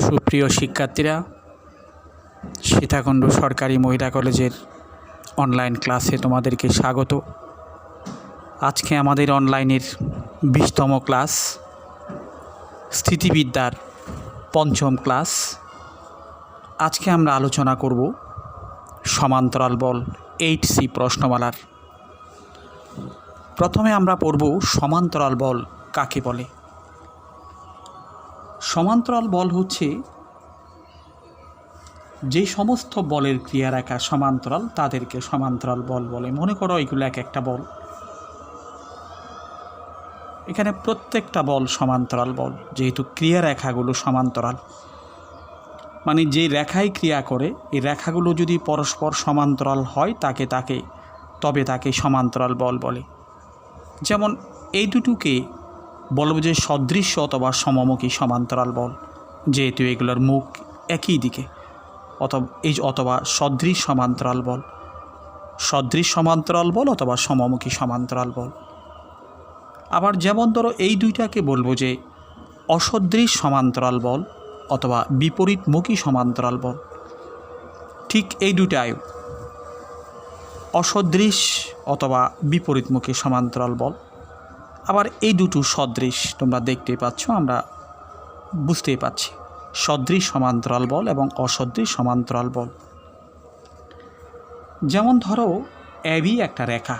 সুপ্রিয় শিক্ষার্থীরা, সীতাকুণ্ড সরকারি মহিলা কলেজের অনলাইন ক্লাসে তোমাদেরকে স্বাগত। আজকে আমাদের অনলাইনের 20তম ক্লাস, স্থিতিবিদ্যার 5ম ক্লাস। আজকে আমরা আলোচনা করব সমান্তরাল বল 8C প্রশ্নমালার। প্রথমে আমরা পড়ব সমান্তরাল বল কাকে বলে। সমান্তরাল বল হচ্ছে যে সমস্ত বলের ক্রিয়ারেখা সমান্তরাল তাদেরকে সমান্তরাল বল বলে। মনে করো এগুলো এক একটা বল, এখানে প্রত্যেকটা বল সমান্তরাল বল, যেহেতু ক্রিয়ারেখাগুলো সমান্তরাল। মানে যে রেখায় ক্রিয়া করে এই রেখাগুলো যদি পরস্পর সমান্তরাল হয় তবে তাকে সমান্তরাল বল বলে। যেমন এই দুটোকে বলব যে সদৃশ্য অথবা সমমুখী সমান্তরাল বল, যেহেতু এগুলোর মুখ একই দিকে, অথবা সদৃশ সমান্তরাল বল, সদৃশ সমান্তরাল বল অথবা সমমুখী সমান্তরাল বল। আবার যেমন ধরো এই দুইটাকে বলবো যে অসদৃশ সমান্তরাল বল অথবা বিপরীতমুখী সমান্তরাল বল। ঠিক এই দুটাই অসদৃশ অথবা বিপরীতমুখী সমান্তরাল বল। আবার এই দুটো সদৃশ, তোমরা দেখতেই পাচ্ছ, আমরা বুঝতেই পারছি, সদৃশ সমান্তরাল বল এবং অসদৃশ সমান্তরাল বল। যেমন ধরো এবি একটা রেখা,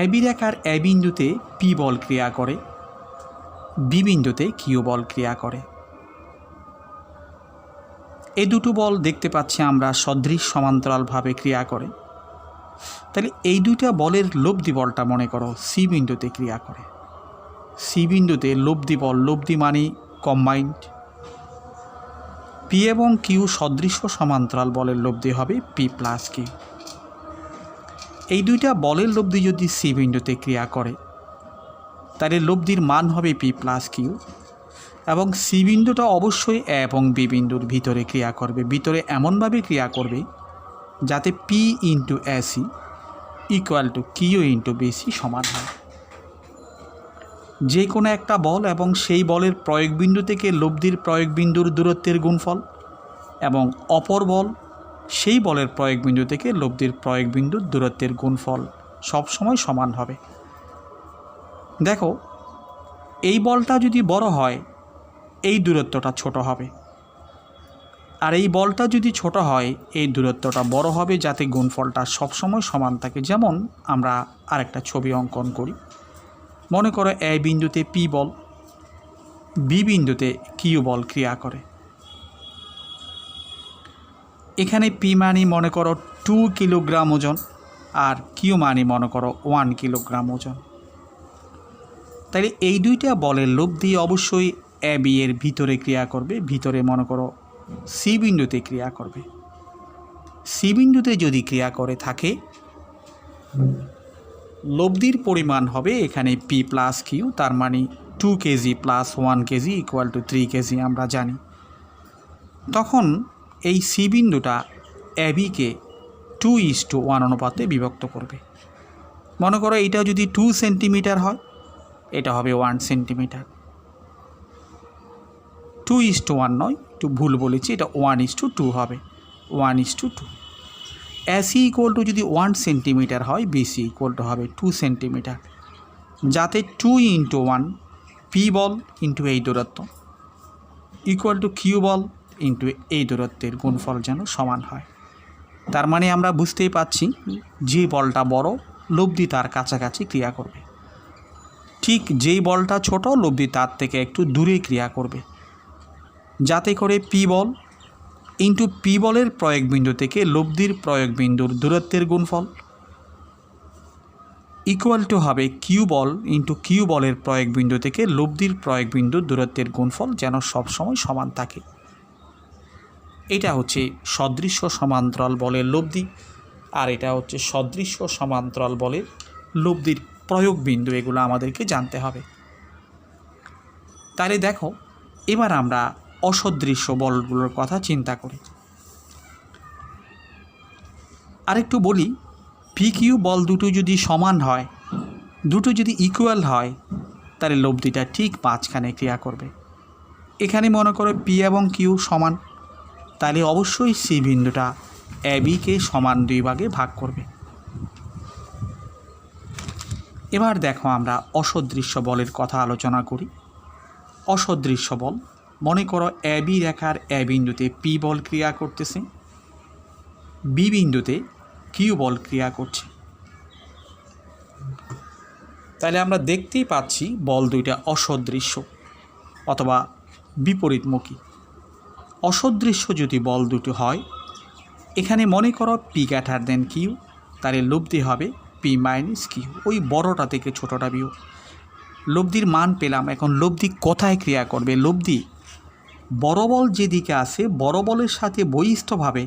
এবি রেখার এ বিন্দুতে পি বল ক্রিয়া করে, বি বিন্দুতে কিউ বল ক্রিয়া করে। এই দুটো বল দেখতে পাচ্ছি আমরা সদৃশ সমান্তরালভাবে ক্রিয়া করে। তাহলে এই দুইটা বলের লব্ধি বলটা মনে করো সি বিন্দুতে ক্রিয়া করে। সি বিন্দুতে লব্ধি বল, লব্ধি মানে কম্বাইন্ড, পি এবং কিউ সদৃশ সমান্তরাল বলের লব্ধি হবে পি প্লাস কিউ। এই দুইটা বলের লব্ধি যদি সি বিন্দুতে ক্রিয়া করে তাহলে লব্ধির মান হবে পি প্লাস কিউ, এবং সি বিন্দুটা অবশ্যই এ এবং বি বিন্দুর ভিতরে ক্রিয়া করবে। ভিতরে এমনভাবে ক্রিয়া করবে যাতে P into AC equal to Q into BC সমান হয়। যে কোনো একটা বল এবং সেই বলের প্রয়োগ বিন্দু থেকে লব্ধির প্রয়োগ বিন্দুর দূরত্বের গুণফল, এবং অপর বল সেই বলের প্রয়োগ বিন্দু থেকে লব্ধির প্রয়োগ বিন্দুর দূরত্বের গুণফল সবসময় সমান হবে। দেখো এই বলটা যদি বড় হয় এই দূরত্বটা ছোট হবে, আর এই বলটা যদি ছোট হয় এই দূরত্বটা বড় হবে, যাতে গুণফলটা সবসময় সমান থাকে। যেমন আমরা আরেকটা ছবি অঙ্কন করি। মনে করো এ বিন্দুতে পি বল, বি বিন্দুতে কিউ বল ক্রিয়া করে। এখানে পি মানি মনে করো 2 কিলোগ্রাম ওজন, আর কিউ মানি মনে করো 1 কিলোগ্রাম ওজন। তাহলে এই দুইটা বলের লব্ধি অবশ্যই এ বি এর ভিতরে ক্রিয়া করবে, ভিতরে মনে করো সি বিন্দুতে ক্রিয়া করবে। সি বিন্দুতে যদি ক্রিয়া করে থাকে লব্ধির পরিমাণ হবে এখানে পি প্লাস কিউ, তার মানে 2 KG plus 1 KG equal to 3 KG আমরা জানি। তখন এই সি বিন্দুটা এ বিকে 2:1 অনুপাতে বিভক্ত করবে। মনে করো এটা যদি 2 সেন্টিমিটার হয়, এটা হবে 1 সেন্টিমিটার। 2:1 নয়, একটু ভুল বলেছি, এটা 1:2 হবে, 1:2। এসি ইকুয়াল টু যদি 1 সেন্টিমিটার হয়, বিসি ইকুয়াল টু হবে 2 সেন্টিমিটার, যাতে 2:1 পি বল ইন্টু এই দূরত্ব ইকুয়াল টু কিউ বল ইন্টু এই দূরত্বের গুণফল যেন সমান হয়। তার মানে আমরা বুঝতেই পাচ্ছি যে বলটা বড় লব্ধি তার কাছাকাছি ক্রিয়া করবে, ঠিক যেই বলটা ছোট লব্ধি তার থেকে একটু দূরে ক্রিয়া করবে, যাতে করে পি বল ইন্টু পি বলের প্রয়োগ বিন্দু থেকে লব্ধির প্রয়োগ বিন্দুর দূরত্বের গুণফল ইকুয়াল টু হবে কিউ বল ইন্টু কিউ বলের প্রয়োগ বিন্দু থেকে লব্ধির প্রয়োগ বিন্দুর দূরত্বের গুণফল যেন সবসময় সমান থাকে। এটা হচ্ছে সদৃশ্য সমান্তরাল বলের লব্ধি, আর এটা হচ্ছে সদৃশ্য সমান্তরাল বলের লব্ধির প্রয়োগ বিন্দু। এগুলো আমাদেরকে জানতে হবে। তাহলে দেখো এবার আমরা অসদৃশ্য বলগুলোর কথা চিন্তা করি। আরেকটু বলি, পি কিউ বল দুটো যদি সমান হয়, দুটো যদি ইকুয়াল হয়, তাহলে লব্ধিটা ঠিক মাঝখানে ক্রিয়া করবে। এখানে মনে করো পি এবং কিউ সমান, তাহলে অবশ্যই সি বিন্দুটা এ বিকে সমান 2 ভাগে ভাগ করবে। এবার দেখো আমরা অসদৃশ্য বলের কথা আলোচনা করি। অসদৃশ্য বল, মনে করো এ বি রেখার এ বিন্দুতে পি বল ক্রিয়া করতেছে, বি বিন্দুতে কিউ বল ক্রিয়া করছে। তাহলে আমরা দেখতেই পাচ্ছি বল দুইটা অসদৃশ্য অথবা বিপরীতমুখী। অসদৃশ্য যদি বল দুটো হয়, এখানে মনে করো পি গ্রেটার দেন কিউ, তাহলে লব্ধি হবে পি মাইনাস কিউ, ওই বড়টা থেকে ছোটটা বিয়োগ। লব্ধির মান পেলাম, এখন লব্ধি কোথায় ক্রিয়া করবে? লব্ধি বড় বল যেদিকে আসে বড় বলের সাথে বহিষ্ঠভাবে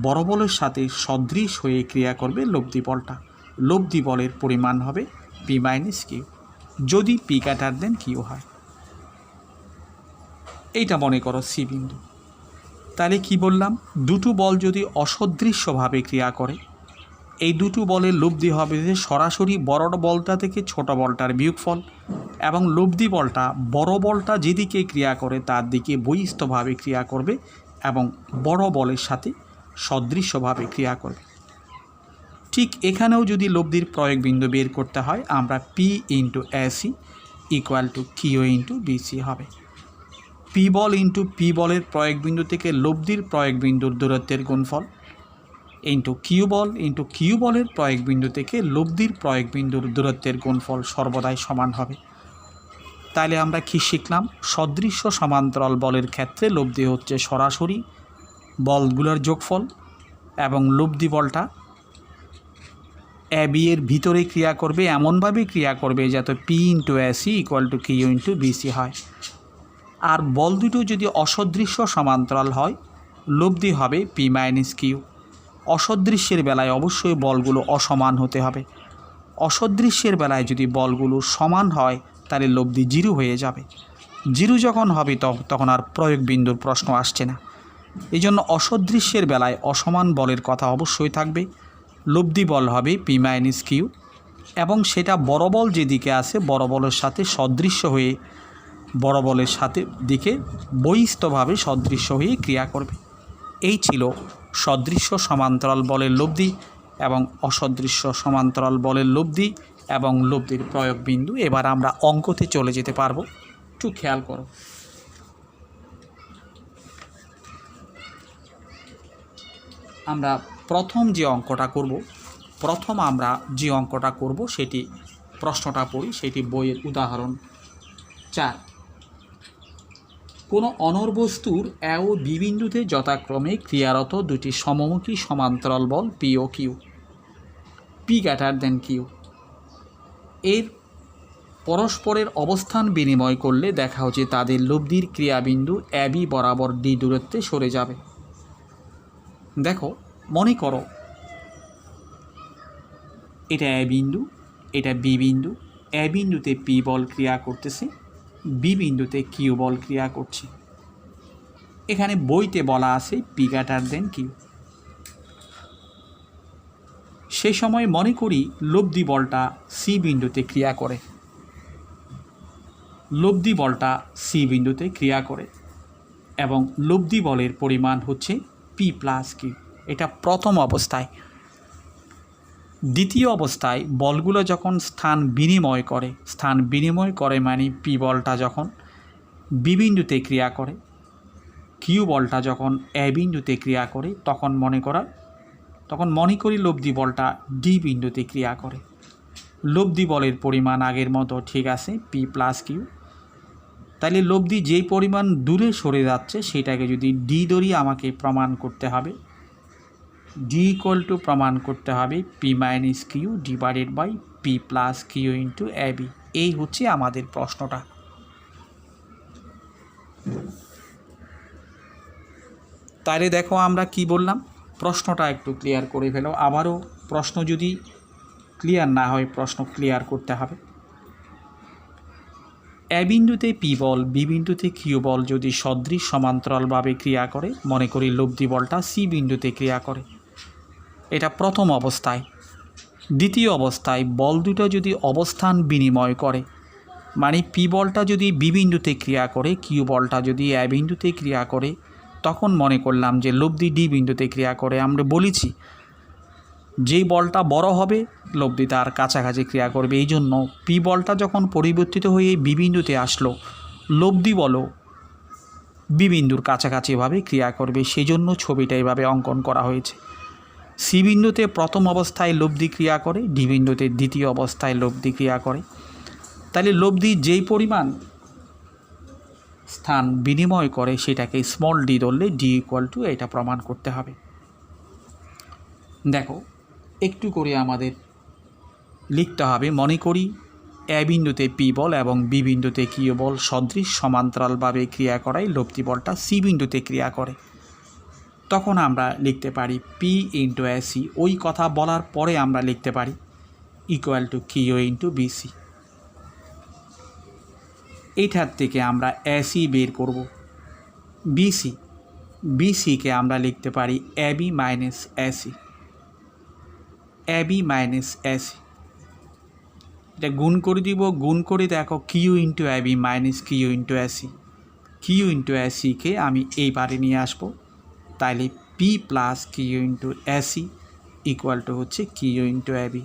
বড় বলের সাথে সদৃশ হয়ে ক্রিয়া করবে লব্ধি বলটা। লব্ধি বলের পরিমাণ হবে পি মাইনাস কিউ যদি পি গ্রেটার দেন কিউ হয়। এইটা মনে করো সি বিন্দু। তাহলে কি বললাম, দুটো বল যদি অসদৃশ্যভাবে ক্রিয়া করে, এই দুটো বলের লব্ধি হবে যে সরাসরি বড় বলটা থেকে ছোট বলটার বিয়োগফল, এবং লব্ধি বলটা বড় বলটা যেদিকে ক্রিয়া করে তার দিকে বহিষ্ঠভাবে ক্রিয়া করবে এবং বড় বলের সাথে সদৃশ্যভাবে ক্রিয়া করবে। ঠিক এখানেও যদি লব্ধির প্রয়োগ বিন্দু বের করতে হয়, আমরা P into AC equal to Q into BC হবে। পি বল ইন্টু পি বলের প্রয়োগ বিন্দু থেকে লব্ধির প্রয়োগ বিন্দুর দূরত্বের গুণফল ইন্টু কিউ বল ইন্টু কিউ বলের প্রয়োগ বিন্দু থেকে লব্ধির প্রয়োগ বিন্দুর দূরত্বের গুণফল সর্বদাই সমান হবে। তাহলে আমরা কি শিখলাম? সদৃশ্য সমান্তরাল বলের ক্ষেত্রে লব্ধি হচ্ছে সরাসরি বলগুলোর যোগফল, এবং লব্ধি বলটা এ বি এর ভিতরে ক্রিয়া করবে, এমনভাবে ক্রিয়া করবে যাতে P into AC equal to Q into BC হয়। আর বল দুটো যদি অসদৃশ্য সমান্তরাল হয়, লব্ধি হবে পি মাইনাস কিউ। অসদৃশ্যের বেলায় অবশ্যই বলগুলো অসমান হতে হবে। অসদৃশ্যের বেলায় যদি বলগুলো সমান হয় তাহলে লব্ধি জিরো হয়ে যাবে। জিরো যখন হবে তখন আর প্রয়োগ বিন্দুর প্রশ্ন আসছে না। এই জন্য অসদৃশ্যের বেলায় অসমান বলের কথা অবশ্যই থাকবে। লব্ধি বল হবে পি মাইনাস কিউ, এবং সেটা বড় বল যেদিকে আসে বড় বলের সাথে সদৃশ্য হয়ে বড় বলের সাথে দিকে বহিষ্ঠভাবে সদৃশ্য হয়ে ক্রিয়া করবে। এই ছিল সদৃশ্য সমান্তরাল বলের লব্ধি এবং অসদৃশ্য সমান্তরাল বলের লব্ধি এবং লব্ধির প্রয়োগ বিন্দু। এবার আমরা অঙ্কতে চলে যেতে পারবো, একটু খেয়াল করো। আমরা প্রথম যে অঙ্কটা করব সেটি প্রশ্নটা পড়ি, সেটি বইয়ের উদাহরণ 4। কোনো অনড়বস্তুর এ ও বি বিন্দুতে যথাক্রমে ক্রিয়ারত দুটি সমমুখী সমান্তরাল বল পি ও Q, P greater than Q এর পরস্পরের অবস্থান বিনিময় করলে দেখা হচ্ছে তাদের লব্ধির ক্রিয়াবিন্দু এ বি বরাবর ডি দূরত্বে সরে যাবে। দেখো, মনে করো এটা এ বিন্দু, এটা বি বিন্দু। এ বিন্দুতে পি বল ক্রিয়া করতেছে, বি বিন্দুতে কিউ বল ক্রিয়া করছে। এখানে বইতে বলা আছে পি গ্রেটার দেন কিউ। সেই সময় মনে করি লব্ধি বলটা সি বিন্দুতে ক্রিয়া করে, লব্ধি বলটা সি বিন্দুতে ক্রিয়া করে এবং লব্ধি বলের পরিমাণ হচ্ছে পি প্লাস কিউ। এটা প্রথম অবস্থায়। দ্বিতীয় অবস্থায় বলগুলো যখন স্থান বিনিময় করে মানে পি বলটা যখন বি বিন্দুতে ক্রিয়া করে, কিউ বলটা যখন এ বিন্দুতে ক্রিয়া করে, তখন মনে করি লব্ধি বলটা ডি বিন্দুতে ক্রিয়া করে। লব্ধি বলের পরিমাণ আগের মতো ঠিক আছে, পি প্লাস কিউ। তাহলে লব্ধি যেই পরিমাণ দূরে সরে যাচ্ছে সেটাকে যদি ডি ধরি আমাকে প্রমাণ করতে হবে, ডি ইকুয়াল টু প্রমাণ করতে হবে P minus Q divided by P plus Q into A B. এই হচ্ছে আমাদের প্রশ্নটা। তাহলে দেখো আমরা কি বললাম, প্রশ্নটা একটু ক্লিয়ার করে ফেলো। আবারও প্রশ্ন যদি ক্লিয়ার না হয় প্রশ্ন ক্লিয়ার করতে হবে। এ বিন্দুতে পি বল বি বিন্দুতে কিউ বল যদি সদৃশ সমান্তরালভাবে ক্রিয়া করে, মনে করি লব্ধি বলটা সি বিন্দুতে ক্রিয়া করে। এটা প্রথম অবস্থায়। দ্বিতীয় অবস্থায় বল দুটো যদি অবস্থান বিনিময় করে, মানে পি বলটা যদি বি বিন্দুতে ক্রিয়া করে, কিউ বলটা যদি এ বিন্দুতে ক্রিয়া করে, তখন মনে করলাম যে লব্ধি ডি বিন্দুতে ক্রিয়া করে। আমরা বলেছি যেই বলটা বড় হবে লব্ধি তার কাছাকাছি ক্রিয়া করবে। এই জন্য পি বলটা যখন পরিবর্তিত হয়ে বি বিন্দুতে আসলো, লব্ধি বলও বি বিন্দুর কাছাকাছিভাবে ক্রিয়া করবে। সেই জন্য ছবিটা এইভাবে অঙ্কন করা হয়েছে। সি বিন্দুতে প্রথম অবস্থায় লব্ধি ক্রিয়া করে, ডি বিন্দুতে দ্বিতীয় অবস্থায় লব্ধি ক্রিয়া করে। তাহলে লব্ধি যেই পরিমাণ স্থান বিনিময় করে সেটাকে স্মল ডি ধরলে ডি ইকুয়াল টু এটা প্রমাণ করতে হবে। দেখো একটু করে আমাদের লিখতে হবে। মনে করি এ বিন্দুতে পি বল এবং বি বিন্দুতে কিউ বল সদৃশ সমান্তরালভাবে ক্রিয়া করায় লব্ধি বলটা সি বিন্দুতে ক্রিয়া করে। তখন আমরা লিখতে পারি পি ইন্টু এসি। ওই কথা বলার পরে আমরা লিখতে পারি equal to Q into BC. এইটার থেকে আমরা এসি বের করব। বিসিকে আমরা লিখতে পারি AB minus AC. AB minus AC এটা গুণ করে দিব। গুণ করে দেখো Q into AB minus Q into AC. Q into এসিকে আমি এইবারে নিয়ে আসবো। তাইলে P plus Q into AC equal to হচ্ছে কিউ ইন্টু এবি।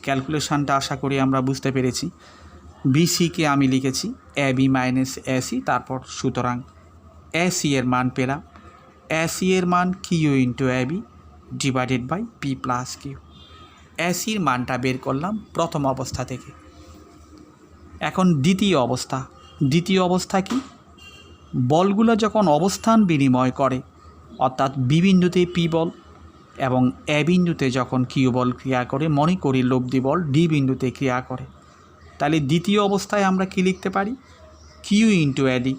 ক্যালকুলেশানটা আশা করি আমরা বুঝতে পেরেছি। বিসিকে আমি লিখেছি এবি মাইনাস এসি, তারপর সুতরাং এসি এর মান পেলাম। এসি এর মান Q into AB divided by P plus Q. এসির মানটা বের করলাম প্রথম অবস্থা থেকে। এখন দ্বিতীয় অবস্থা কি? বলগুলো যখন অবস্থান বিনিময় করে, অর্থাৎ বি বিন্দুতে পি বল এবং এ বিন্দুতে যখন কিউ বল ক্রিয়া করে, মনে করি লব্ধি বল ডি বিন্দুতে ক্রিয়া করে। তাহলে দ্বিতীয় অবস্থায় আমরা কি লিখতে পারি? Q into AD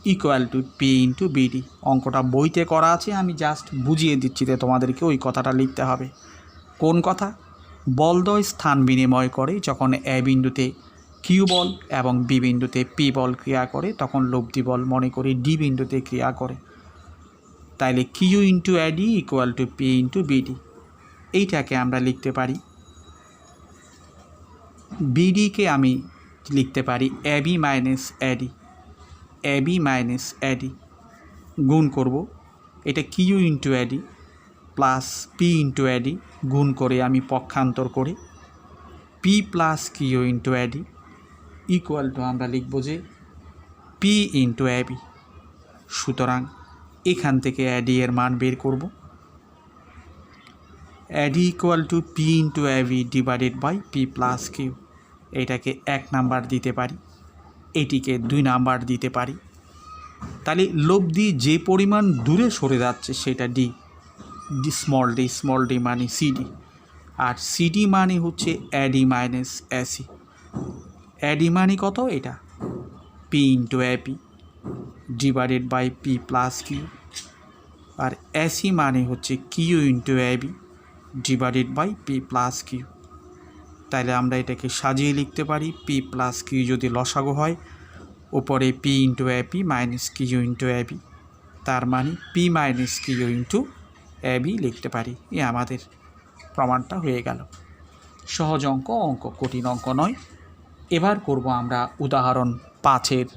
equal to P into BD. অঙ্কটা বইতে করা আছে, আমি জাস্ট বুঝিয়ে দিচ্ছি যে তোমাদেরকে ওই কথাটা লিখতে হবে। কোন কথা? বলদ্বয় স্থান বিনিময় করে যখন এ বিন্দুতে কিউ বল এবং বি বিন্দুতে পি বল ক্রিয়া করে, তখন লব্ধি বল মনে করি ডি বিন্দুতে ক্রিয়া করে। তাইলে Q into AD equal to P into BD. এইটাকে আমরা লিখতে পারি, বিডিকে আমি লিখতে পারি AB minus AD. AB minus AD গুণ করব, এটা Q into AD plus P into AD গুণ করে আমি পক্ষান্তর করি P plus Q into AD equal to আমরা লিখব যে পি ইন্টু এবি। সুতরাং এখান থেকে এডি এর মান বের করব। AD equal to P into AB divided by P plus Q. এটাকে 1 নাম্বার দিতে পারি, এটিকে 2 নাম্বার দিতে পারি। তাহলে লব্ধি যে পরিমাণ দূরে সরে যাচ্ছে সেটা ডি স্মল ডি মানে সিডি, আর সিডি মানে হচ্ছে এডি মাইনাস এসি। এডি মানে কত? এটা P into AP divided by P plus Q, আর এসি মানে হচ্ছে Q into AB divided by P plus Q. তাহলে আমরা এটাকে সাজিয়ে লিখতে পারি পি প্লাস কিউ যদি লসাগু হয়, উপরে P into AP minus Q into AB, তার মানে P minus Q into AB লিখতে পারি। আমাদের প্রমাণটা হয়ে গেল। সহজ অঙ্ক, কঠিন অঙ্ক নয়। এবার করব আমরা উদাহরণ 5-এর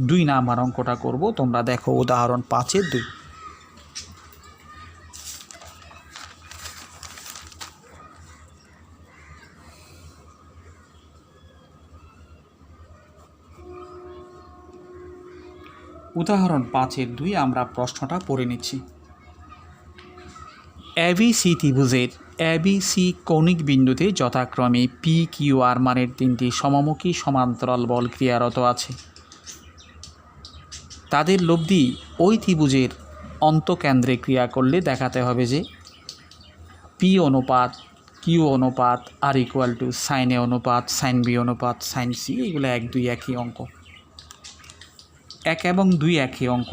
2 নাম্বার অঙ্কটা করব। তোমরা দেখো উদাহরণ 5-এর 2। উদাহরণ 5-এর 2 আমরা প্রশ্নটা পড়ে নিচ্ছি। এবিসি ত্রিভুজের এবিসি কৌণিক বিন্দুতে যথাক্রমে পি কিউ আর মানের 3টি সমমুখী সমান্তরাল বল ক্রিয়ারত আছে। তাদের লব্ধি ওই ত্রিভুজের অন্তকেন্দ্রে ক্রিয়া করলে দেখাতে হবে যে পি অনুপাত কিউ অনুপাত R equal to sine A অনুপাত সাইন বি অনুপাত সাইন সি। এগুলো 1, 2 একই অঙ্ক। 1 এবং 2 একই অঙ্ক,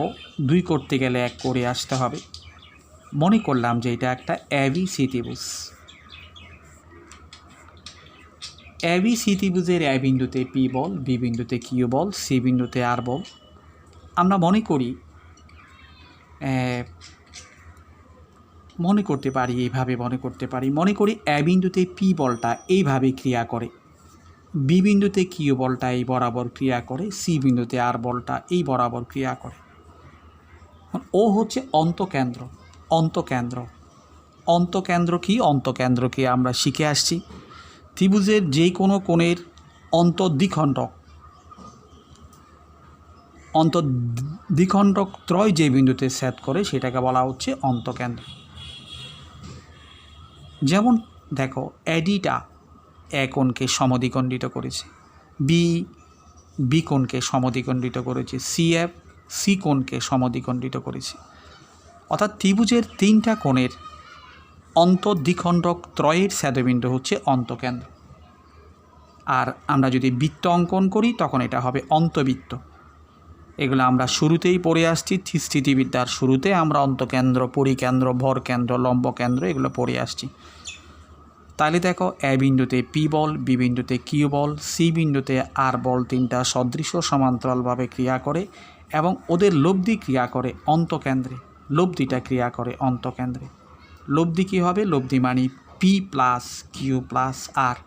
2 করতে গেলে 1 করে আসতে হবে। মনে করলাম যে এটা একটা এবিসি ত্রিভুজ। এবিসি ত্রিভুজের এ বিন্দুতে পি বল, বি বিন্দুতে কিউ বল, সি বিন্দুতে আর বল। আমরা মনে করি এইভাবে মনে করতে পারি। মনে করি এ বিন্দুতে পি বলটা এইভাবে ক্রিয়া করে, বি বিন্দুতে কিউ বলটা এই বরাবর ক্রিয়া করে, সি বিন্দুতে আর বলটা এই বরাবর ক্রিয়া করে। ও হচ্ছে অন্তকেন্দ্র। অন্তকেন্দ্র অন্তকেন্দ্র কি? অন্তকেন্দ্রকে আমরা শিখে আসছি ত্রিভুজের যে কোনো কোণের অন্তদ্বিখণ্ডক অন্তদ্বিখণ্ডক ত্রয় যে বিন্দুতে ছেদ করে সেটাকে বলা হচ্ছে অন্তকেন্দ্র। যেমন দেখো, এডিটা এ কোণকে সমদ্বিখণ্ডিত করেছে, বি কোণকে সমদ্বিখণ্ডিত করেছে, সিএফ সি কোণকে সমদ্বিখণ্ডিত করেছে। অর্থাৎ ত্রিভুজের তিনটা কোণের অন্তদ্বিখণ্ডক ত্রয়ের ছেদবিন্দু হচ্ছে অন্তকেন্দ্র। আর আমরা যদি বৃত্ত অঙ্কন করি তখন এটা হবে অন্তবৃত্ত। এগুলো আমরা শুরুতেই পড়ে আসছি, স্থিতিবিদ্যার শুরুতে আমরা অন্তকেন্দ্র, পরিকেন্দ্র, ভরকেন্দ্র, লম্বকেন্দ্র এগুলো পড়ে আসছি। তাহলে দেখো, এ বিন্দুতে পি বল, বি বিন্দুতে কিউ বল, সি বিন্দুতে আর বল তিনটা সদৃশ সমান্তরালভাবে ক্রিয়া করে এবং ওদের লব্ধি ক্রিয়া করে অন্তকেন্দ্রে। লব্ধিটা ক্রিয়া করে অন্তকেন্দ্রে। লব্ধি কী হবে? লব্ধি মানে পি প্লাস কিউ প্লাস আর।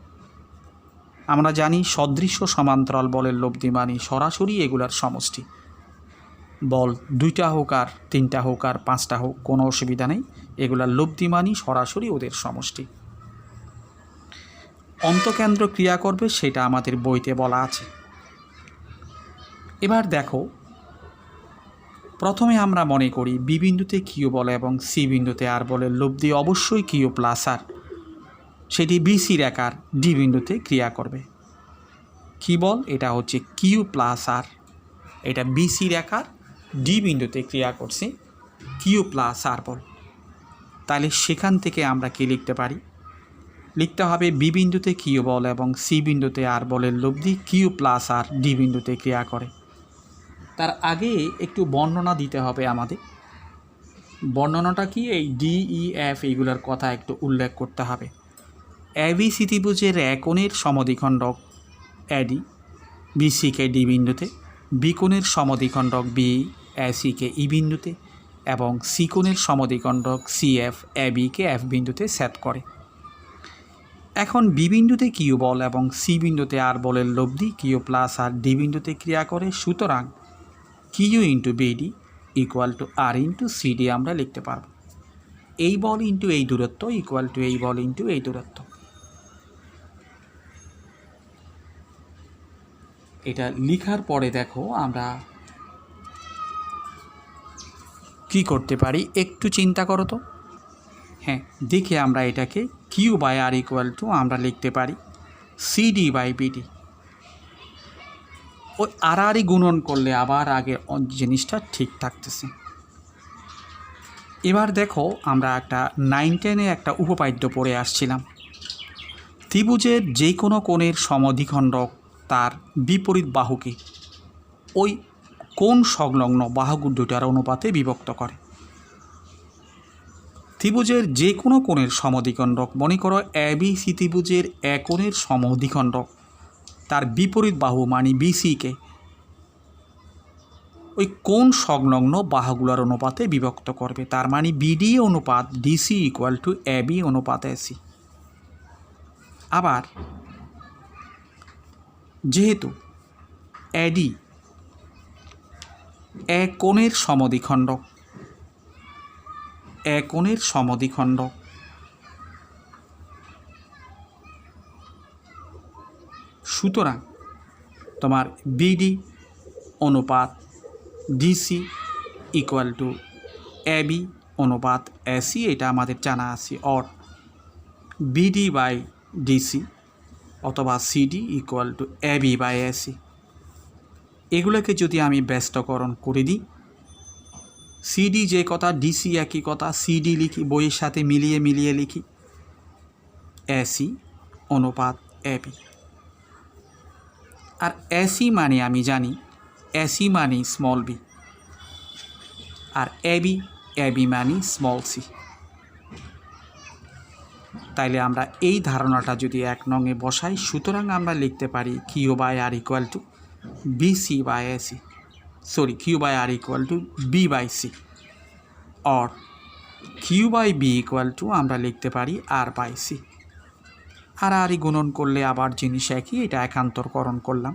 আমরা জানি সদৃশ সমান্তরাল বলের লব্ধি মানে সরাসরি এগুলার সমষ্টি। বল দুইটা হোক আর তিনটা হোক আর পাঁচটা হোক, কোনো অসুবিধা নেই, এগুলার লব্ধি মানে সরাসরি ওদের সমষ্টি। অন্তকেন্দ্র ক্রিয়া করবে সেটা আমাদের বইতে বলা আছে। এবার দেখো, প্রথমে আমরা মনে করি বি বিন্দুতে কিউ বল এবং সি বিন্দুতে আর বলের লব্ধি অবশ্যই কিউ প্লাস আর, সেটি বিসি রেখার ডি বিন্দুতে ক্রিয়া করবে। কি বল? এটা হচ্ছে কিউ প্লাস আর, এটা বিসি রেখার ডি বিন্দুতে ক্রিয়া করছে কিউ প্লাস আর বল। তাহলে সেখান থেকে আমরা কি লিখতে পারি? লিখতে হবে বি বিন্দুতে কিউ বল এবং সি বিন্দুতে আর বলের লব্ধি কিউ প্লাস আর ডি বিন্দুতে ক্রিয়া করে। তার আগে একটু বর্ণনা দিতে হবে আমাদের। বর্ণনাটা কি? এই ডি ই এফ এইগুলোর কথা একটু উল্লেখ করতে হবে। এবিসি ত্রিভুজের এ কোণের সমদ্বিখণ্ডক এডি বিসিকে ডি বিন্দুতে, বি কোণের সমদ্বিখণ্ডক বি এসিকে ই বিন্দুতে এবং সি কোণের সমদ্বিখণ্ডক সিএফ এবিকে এফ বিন্দুতে ছেদ করে। এখন বি বিন্দুতে কিউ বল এবং সি বিন্দুতে আর বলের লব্ধি কিউ প্লাস আর ডি বিন্দুতে ক্রিয়া করে। সুতরাং Q into BD equal to R into CD আমরা লিখতে পারব। এই বল ইন্টু এই দূরত্ব ইকুয়াল টু এই বল ইন্টু এই দূরত্ব। এটা লিখার পরে দেখো আমরা কি করতে পারি একটু চিন্তা করো তো। হ্যাঁ, দেখে আমরা এটাকে Q by R equal to আমরা লিখতে পারি সিডি বাই বিডি। ওই আড়াআড়ি গুণন করলে আবার আগের জিনিসটা ঠিক থাকতেছে। এবার দেখো, আমরা একটা 9-10-এ একটা উপপাদ্য পড়ে আসছিলাম। ত্রিভুজের যে কোনো কোণের সমদ্বিখণ্ডক তার বিপরীত বাহুকে ওই কোণ সংলগ্ন বাহু দুটার অনুপাতে বিভক্ত করে। ত্রিভুজের যে কোনো কোণের সমদ্বিখণ্ডক, মনে করো এবিসি ত্রিভুজের এ কোণের সমদ্বিখণ্ডক তার বিপরীত বাহু মানে বিসিকে ওই কোণ সংলগ্ন বাহুগুলোর অনুপাতে বিভক্ত করবে। তার মানে বিডি অনুপাত ডিসি ইকুয়াল টু এবি অনুপাত এসি। আবার যেহেতু এডি এ কোণের সমদ্বিখণ্ডক, এ কোণের সমদ্বিখণ্ডক, সুতরাং তোমার বিডি অনুপাত ডিসি ইকুয়াল টু এবি অনুপাত এসি, এটা আমাদের জানা আছে। অর বিডি বাই ডিসি অথবা CD equal to AB by AC. এগুলোকে যদি আমি ব্যস্তকরণ করে দিই, সিডি যে কথা, ডিসি একই কথা, সিডি লিখি বইয়ের সাথে মিলিয়ে মিলিয়ে লিখি এসি অনুপাত এবি। আর এসি মানে আমি জানি এসি মানে স্মল বি, আর এবি মানে স্মল সি। তাইলে আমরা এই ধারণাটা যদি 1 নংয়ে বসাই, সুতরাং আমরা লিখতে পারি Q by R equal to BC by AC, sorry Q by R equal to B by C, or Q by B equal to আমরা লিখতে পারি আর বাই সি। হারাহারি গুণন করলে আবার জিনিস একই, এটা একান্তরকরণ করলাম।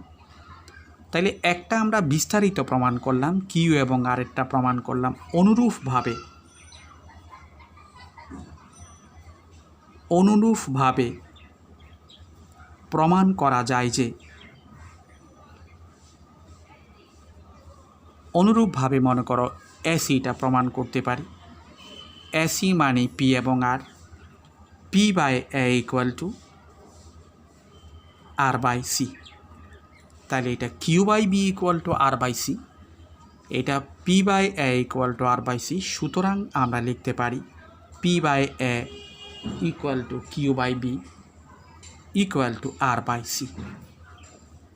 তাইলে একটা আমরা বিস্তারিত প্রমাণ করলাম, কিউ এবং আরেকটা প্রমাণ করলাম। অনুরূপভাবে প্রমাণ করা যায় যে, অনুরূপভাবে মনে করো এসিটা প্রমাণ করতে পারি। এসি মানে পি এবং R, P by A equal to R by C. তাহলে এটা Q by B equal to R by C, এটা P by A equal to R by C. সুতরাং আমরা লিখতে পারি P by A equal to Q by B equal to R by C.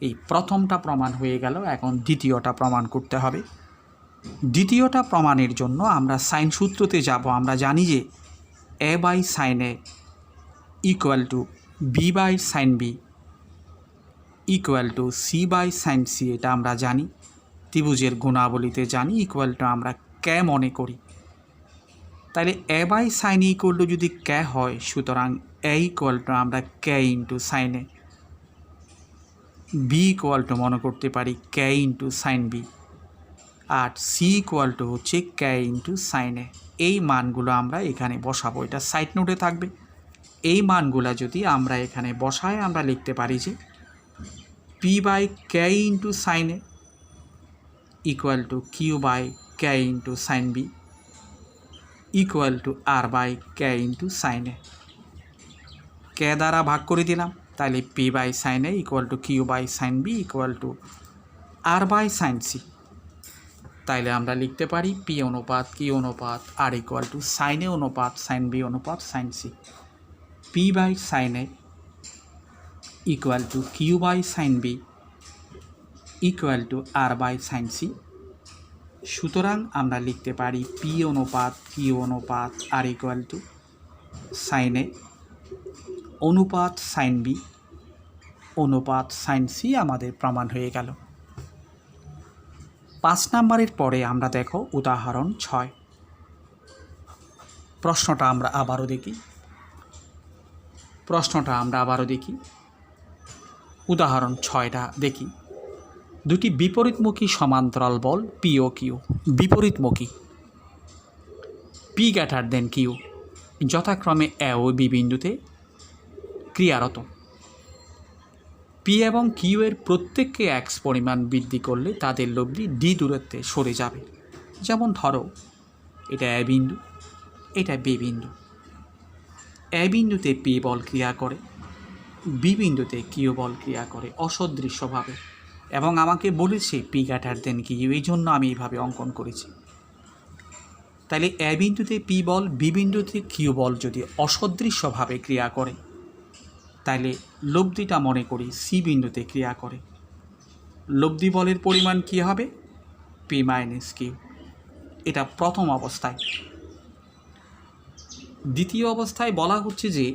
এই প্রথমটা প্রমাণ হয়ে গেল। এখন দ্বিতীয়টা প্রমাণ করতে হবে। দ্বিতীয়টা প্রমাণের জন্য আমরা সাইন সূত্রতে যাব। আমরা জানি যে A by sine A equal to B by sine B equal to C by sine C. এটা আমরা জানি, ত্রিভুজের গুণাবলীতে জানি। ইকুয়াল টু আমরা কে মনে করি। তাহলে A by sine equal to যদি কে হয়, সুতরাং এ ইকুয়াল টু আমরা K into sine A, B equal to মনে করতে পারি কে ইন্টু সাইন বি, আর সি ইকুয়াল টু হচ্ছে কে ইন্টু সাইন এ। এই মানগুলো আমরা এখানে বসাবো, এটা সাইড নোটে থাকবে। এই মানগুলো যদি আমরা এখানে বসাই, আমরা লিখতে পারি যে P by K into sine A equal to Q by K into sine B equal to R by K into sine A. K দ্বারা ভাগ করে দিলাম, তাহলে P by sine A equal to Q by sine B equal to R by sine C. তাইলে আমরা লিখতে পারি P অনুপাত কিউ অনুপাত R equal to sine A অনুপাত সাইন বি অনুপাত sine C. P by sine A equal to Q by sine B equal to R by sine C. সুতরাং আমরা লিখতে পারি পি অনুপাত কিউ অনুপাত R equal to sine A অনুপাত sine B অনুপাত সাইন সি। আমাদের প্রমাণ হয়ে গেল। 5 নম্বরের পরে আমরা দেখো উদাহরণ 6। প্রশ্নটা আমরা আবারও দেখি। উদাহরণ 6টা দেখি। দুটি বিপরীতমুখী সমান্তরাল বল পি ও কিউ, বিপরীতমুখী, পি গ্রেটার দেন কিউ, যথাক্রমে এ ও বি বিন্দুতে ক্রিয়ারত। পি এবং কিউ এর প্রত্যেককে এক্স পরিমাণ বৃদ্ধি করলে তাদের লব্ধি ডি দূরত্বে সরে যাবে। যেমন ধরো এটা এ বিন্দু, এটা বি বিন্দু। এ বিন্দুতে পি বল ক্রিয়া করে, বি বিন্দুতে কিউ বল ক্রিয়া করে অসদৃশ্যভাবে, এবং আমাকে বলেছে পি গ্রেটার দেন কিউ, এই জন্য আমি এইভাবে অঙ্কন করেছি। তাহলে এ বিন্দুতে পি বল, বি বিন্দুতে কিউ বল যদি অসদৃশ্যভাবে ক্রিয়া করে, তাইলে লব্ধিটা মনে করি সি বিন্দুতে ক্রিয়া করে। লব্ধি বলের পরিমাণ কী হবে? P minus Q. এটা প্রথম অবস্থায়। দ্বিতীয় অবস্থায় বলা হচ্ছে যে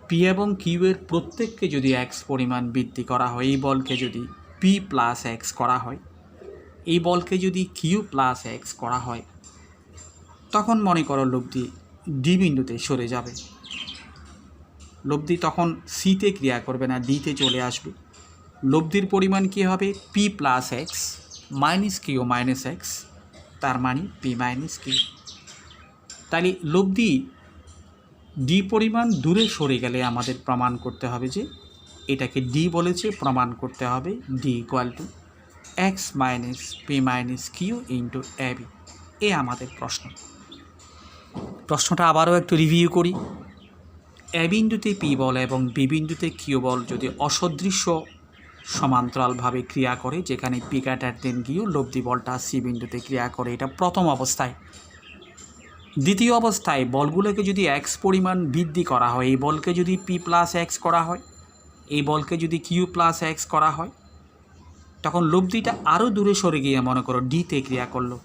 পি এবং কিউ এর প্রত্যেককে যদি এক্স পরিমাণ বৃদ্ধি করা হয়, এই বলকে যদি পি প্লাস এক্স করা হয়, এই বলকে যদি কিউ প্লাস এক্স করা হয়, তখন মনে করো লব্ধি ডি বিন্দুতে সরে যাবে। লব্ধি তখন সিতে ক্রিয়া করবে না, ডিতে চলে আসবে। লব্ধির পরিমাণ কী হবে? P plus X minus Q minus X, তার মানে পি মাইনাস কিউ। তাহলে লব্ধি ডি পরিমাণ দূরে সরে গেলে আমাদের প্রমাণ করতে হবে যে এটাকে ডি বলেছে, প্রমাণ করতে হবে D equal to X minus P minus Q into A B. এ আমাদের প্রশ্নটা আবারও একটু রিভিউ করি। এ বিন্দুতে পি বল এবং বি বিন্দুতে কিউ বল যদি অসদৃশ্য সমান্তরালভাবে ক্রিয়া করে, যেখানে পি গ্রেটার দেন কিউ, লব্ধি বলটা সি বিন্দুতে ক্রিয়া করে, এটা প্রথম অবস্থায়। দ্বিতীয় অবস্থায় বলগুলোকে যদি এক্স পরিমাণ বৃদ্ধি করা হয়, এই বলকে যদি পি প্লাস এক্স করা হয়, এই বলকে যদি কিউ প্লাস এক্স করা হয়, তখন লব্ধিটা আরও দূরে সরে গিয়ে মনে করো ডিতে ক্রিয়া করলো।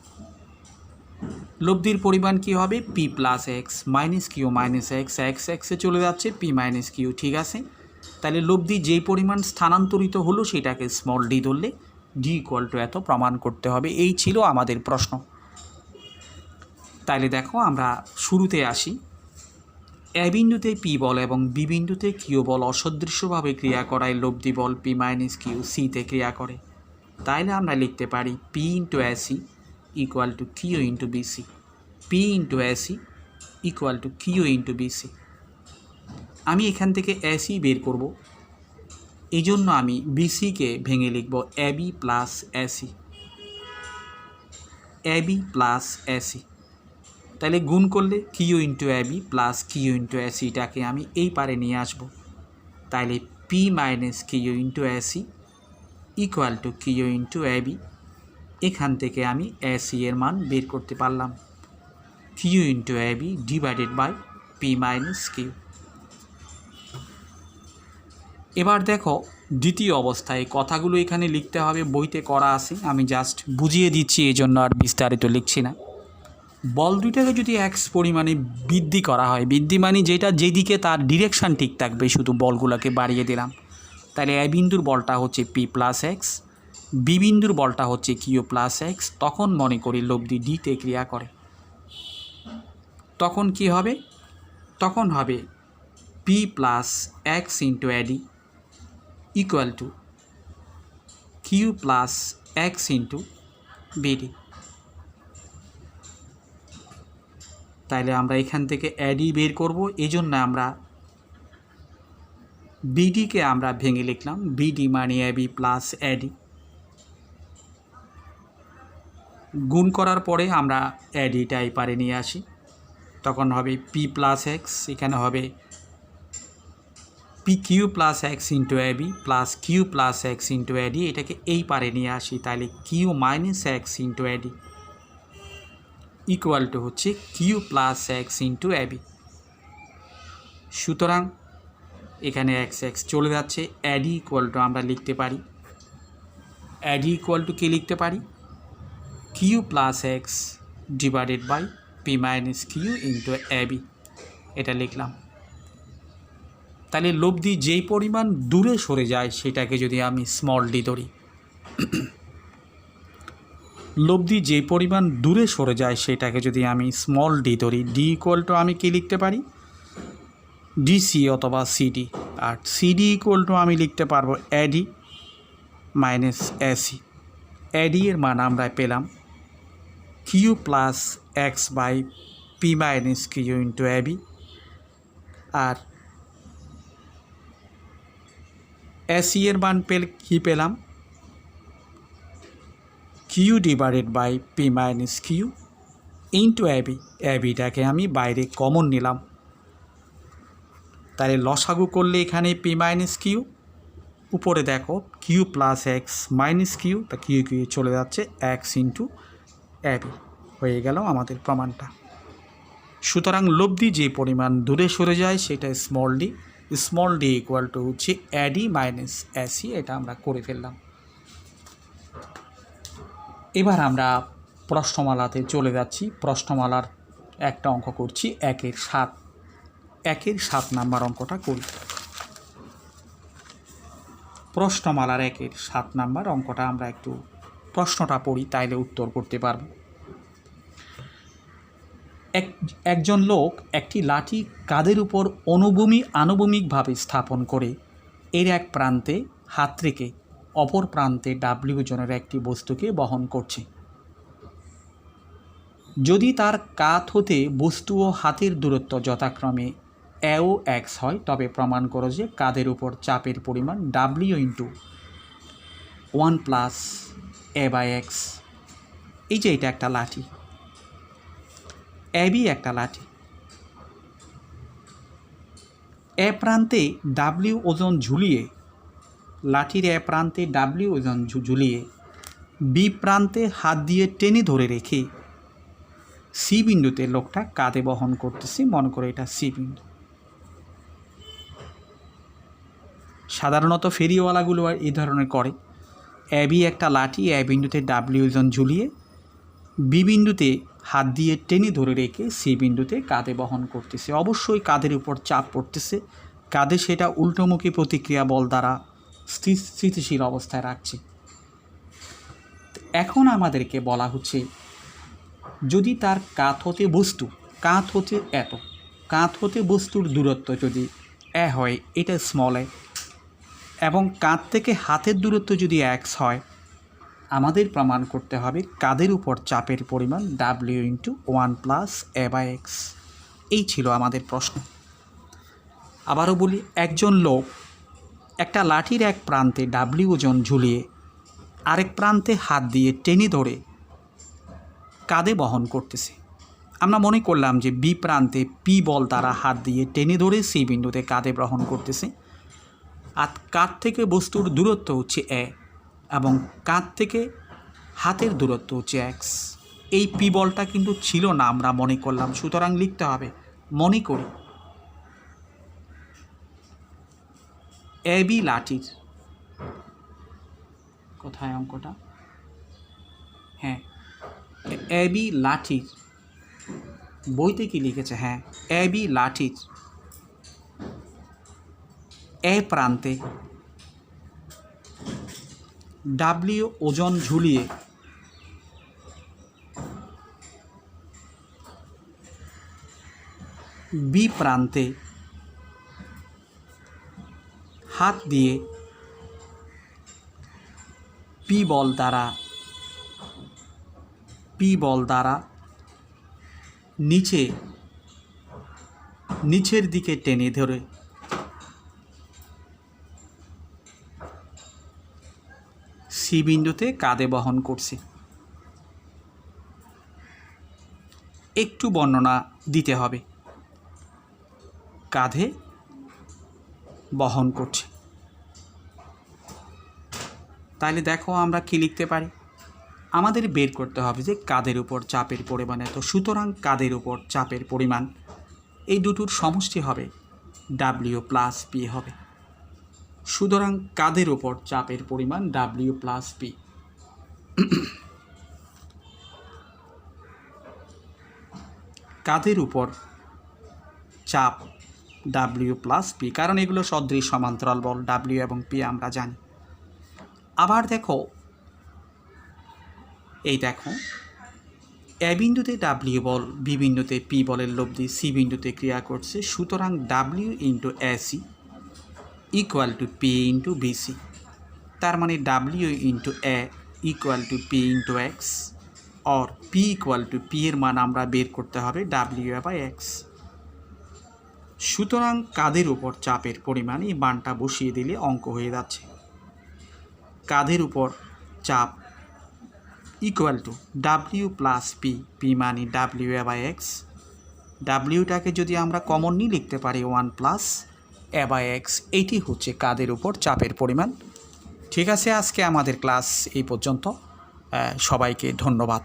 লব্ধির পরিমাণ কী হবে? P plus X minus Q minus X, X এক্সে চলে যাচ্ছে, পি মাইনাস কিউ। ঠিক আছে, তাহলে লব্ধি যেই পরিমাণ স্থানান্তরিত হলো সেটাকে স্মল ডি ধরলে ডি ইকুয়াল টু এত প্রমাণ করতে হবে। এই ছিল আমাদের প্রশ্ন। তাইলে দেখো আমরা শুরুতে আসি। এ বিন্দুতে পি বল এবং বি বিন্দুতে কিউ বল অসদৃশ্যভাবে ক্রিয়া করায় লব্ধি বল পি মাইনাস কিউ সিতে ক্রিয়া করে। তাইলে আমরা লিখতে পারি P into AC equal to Q into BC, P into AC equal to Q into BC. আমি এখান থেকে এসি বের করব, এই জন্য আমি বিসিকে ভেঙে লিখব AB plus AC, AB plus AC. তাহলে গুণ করলে Q into AB plus Q into এসিটাকে আমি এই পারে নিয়ে আসব। তাইলে P minus Q into AC equal to Q into AB. এখান থেকে আমি এসি এর মান বের করতে পারলাম, Q into AB divided by P minus Q. এবার দেখো দ্বিতীয় অবস্থায় কথাগুলো এখানে লিখতে হবে, বইতে করা আছে, আমি জাস্ট বুঝিয়ে দিচ্ছি, এই জন্য আর বিস্তারিত লিখছি না। বল দুইটাকে যদি এক্স পরিমাণে বৃদ্ধি করা হয়, বৃদ্ধি মানে যেটা যেদিকে তার ডিরেকশান ঠিক থাকবে, শুধু বলগুলোকে বাড়িয়ে দিলাম। তাহলে এ বিন্দুর বলটা হচ্ছে পি প্লাস এক্স, বি বিন্দুর বলটা হচ্ছে কিউ প্লাস এক্স। তখন মনে করি লব্ধি ডিতে ক্রিয়া করে, তখন কি হবে? তখন হবে P plus X into AD equal to Q plus X into BD. তাইলে আমরা এখান থেকে এডি বের করব, এই জন্য আমরা বিডিকে আমরা ভেঙে লিখলাম, বিডি মানে এবি প্লাস এডি। গুণ করার পরে আমরা এডিটা এই পারে নিয়ে আসি, তখন হবে পি প্লাস এক্স, এখানে হবে P Q plus X into AB plus Q plus X into AD. এটাকে এই পারে নিয়ে আসি, তাহলে Q minus X into AD equal to হচ্ছে Q plus X into AB. সুতরাং এখানে এক্স এক্স চলে যাচ্ছে, এডি ইকুয়াল টু আমরা লিখতে পারি, এডি ইকুয়াল টু কি লিখতে পারি? Q plus X divided by P minus Q into AB, এটা লিখলাম। তাহলে লব্ধি যেই পরিমাণ দূরে সরে যায় সেটাকে যদি আমি স্মল ডি ধরি, লব্ধি যে পরিমাণ দূরে সরে যায় সেটাকে যদি আমি স্মল ডি ধরি, ডি ইকুয়াল টু আমি কি লিখতে পারি? ডিসি অথবা সিডি। আর সিডি ইকুয়াল টু আমি লিখতে পারবো এডি মাইনাস এসি। এডি এর মান আমরা পেলাম Q plus X by P minus Q into AB, আর এসি এর মান কি পেলাম? Q divided by P minus Q into AB. এবিটাকে আমি বাইরে কমন নিলাম, তাহলে লসাগু করলে এখানে পি মাইনাস কিউ, উপরে দেখো Q plus X minus Q, তা কিউ কিউ চলে যাচ্ছে, এক্স ইন্টু এবি হয়ে গেল আমাদের প্রমাণটা। সুতরাং লব্ধি যে পরিমাণ দূরে সরে যায় সেটা স্মল ডি ইকুয়াল টু হচ্ছে এডি মাইনাস এসি। এটা আমরা করে ফেললাম। এবার আমরা প্রশ্নমালাতে চলে যাচ্ছি। প্রশ্নমালার একটা অঙ্ক করছি, 1-7 নাম্বার অঙ্কটা করি। প্রশ্নমালার 1-7 নাম্বার অঙ্কটা আমরা একটু প্রশ্নটা পড়ি, তাইলে উত্তর করতে পারব। একজন লোক একটি লাঠি কাঁধের উপর আনুভূমিকভাবে স্থাপন করে এর এক প্রান্তে হাত রেখে অপর প্রান্তে ডাব্লিউ ওজনের একটি বস্তুকে বহন করছে। যদি তার কাঁধ হতে বস্তু ও হাতের দূরত্ব যথাক্রমে এ ও এক্স হয়, তবে প্রমাণ করো যে কাঁধের উপর চাপের পরিমাণ W into 1 plus A by X. এই যে এটা একটা লাঠি, এবি একটা লাঠি, এ প্রান্তে ডাব্লিউ ওজন ঝুলিয়ে, লাঠির এ প্রান্তে ডাব্লিউ ওজন ঝুলিয়ে বি প্রান্তে হাত দিয়ে টেনে ধরে রেখে সি বিন্দুতে লোকটা কাঁধে বহন করতেছে। মনে করে এটা সি বিন্দু। সাধারণত ফেরিওয়ালাগুলো এই ধরনের করে, এবি একটা লাঠি, এ বিন্দুতে ডাব্লিউ ওজন ঝুলিয়ে বি বিন্দুতে হাত দিয়ে টেনে ধরে রেখে সি বিন্দুতে কাঁধে বহন করতেছে। অবশ্যই কাঁধের উপর চাপ পড়তেছে, কাঁধে সেটা উল্টোমুখী প্রতিক্রিয়া বল দ্বারা স্থিতিশীল অবস্থায় রাখছে। এখন আমাদেরকে বলা হচ্ছে যদি তার কাঁধ হতে বস্তু, কাঁধ হচ্ছে এত, কাঁধ হতে বস্তুর দূরত্ব যদি এ হয়, এটা স্মল এ, এবং কাঁধ থেকে হাতের দূরত্ব যদি এক্স হয়, আমাদের প্রমাণ করতে হবে কাঁধের উপর চাপের পরিমাণ ডাব্লিউ ইন্টু 1+a/x। এই ছিল আমাদের প্রশ্ন। আবারও বলি, একজন লোক একটা লাঠির এক প্রান্তে ডাব্লিউ ওজন ঝুলিয়ে আরেক প্রান্তে হাত দিয়ে টেনে ধরে কাঁধে বহন করতেছে। আমরা মনে করলাম যে বি প্রান্তে পি বল দ্বারা হাত দিয়ে টেনে ধরে সি বিন্দুতে কাঁধে বহন করতেছে, আর কাঁধ থেকে বস্তুর দূরত্ব হচ্ছে এ এবং কাঁধ থেকে হাতের দূরত্ব হচ্ছে এক্স। এই পি বলটা কিন্তু ছিল না, আমরা মনে করলাম, সুতরাং লিখতে হবে মনে করি এ বি লাঠির, কোথায় অঙ্কটা, হ্যাঁ এ বি লাঠির, বইতে কি লিখেছে, হ্যাঁ এ বি লাঠির এ প্রান্তে ডাব্লিউ ওজন ঝুলিয়ে বি প্রান্তে হাত দিয়ে পি বল দ্বারা নিচের দিকে টেনে ধরে সি বিন্দুতে কাঁধে বহন করছে। একটু বর্ণনা দিতে হবে, কাঁধে বহন করছে। তাহলে দেখো আমরা কি লিখতে পারি, আমাদের বের করতে হবে যে কাঁধের উপর চাপের পরিমাণ এত, সুতরাং কাঁধের উপর চাপের পরিমাণ এই দুটোর সমষ্টি হবে ডাব্লিউ প্লাস পি হবে। সুতরাং কাঁধের উপর চাপের পরিমাণ ডাব্লিউ প্লাস পি। কাঁধের উপর চাপ ডাব্লিউ প্লাস পি, কারণ এগুলো সদৃশ সমান্তরাল বল, ডাব্লিউ এবং পি আমরা জানি। আবার দেখো, এই দেখো এ বিন্দুতে ডাব্লিউ বল, বি বিন্দুতে পি বলের লব্ধি সি বিন্দুতে ক্রিয়া করছে, সুতরাং W into AC equal to P into BC. তার মানে W into A equal to P into X, और পি ইকুয়াল টু পি এর মান আমরা বের করতে হবে ডাব্লিউ বাই এক্স। সুতরাং কাঁধের উপর চাপের পরিমাণ এই মানটা বসিয়ে দিলে অঙ্ক হয়ে যাচ্ছে। কাঁধের উপর চাপ equal to W plus P, P মানে ডাব্লিউ বাই এক্স। ডাব্লিউটাকে যদি আমরা কমন নিয়ে লিখতে পারি 1+a/x। এইটি হচ্ছে কাঁধের উপর চাপের পরিমাণ। ঠিক আছে, আজকে আমাদের ক্লাস এই পর্যন্ত। সবাইকে ধন্যবাদ।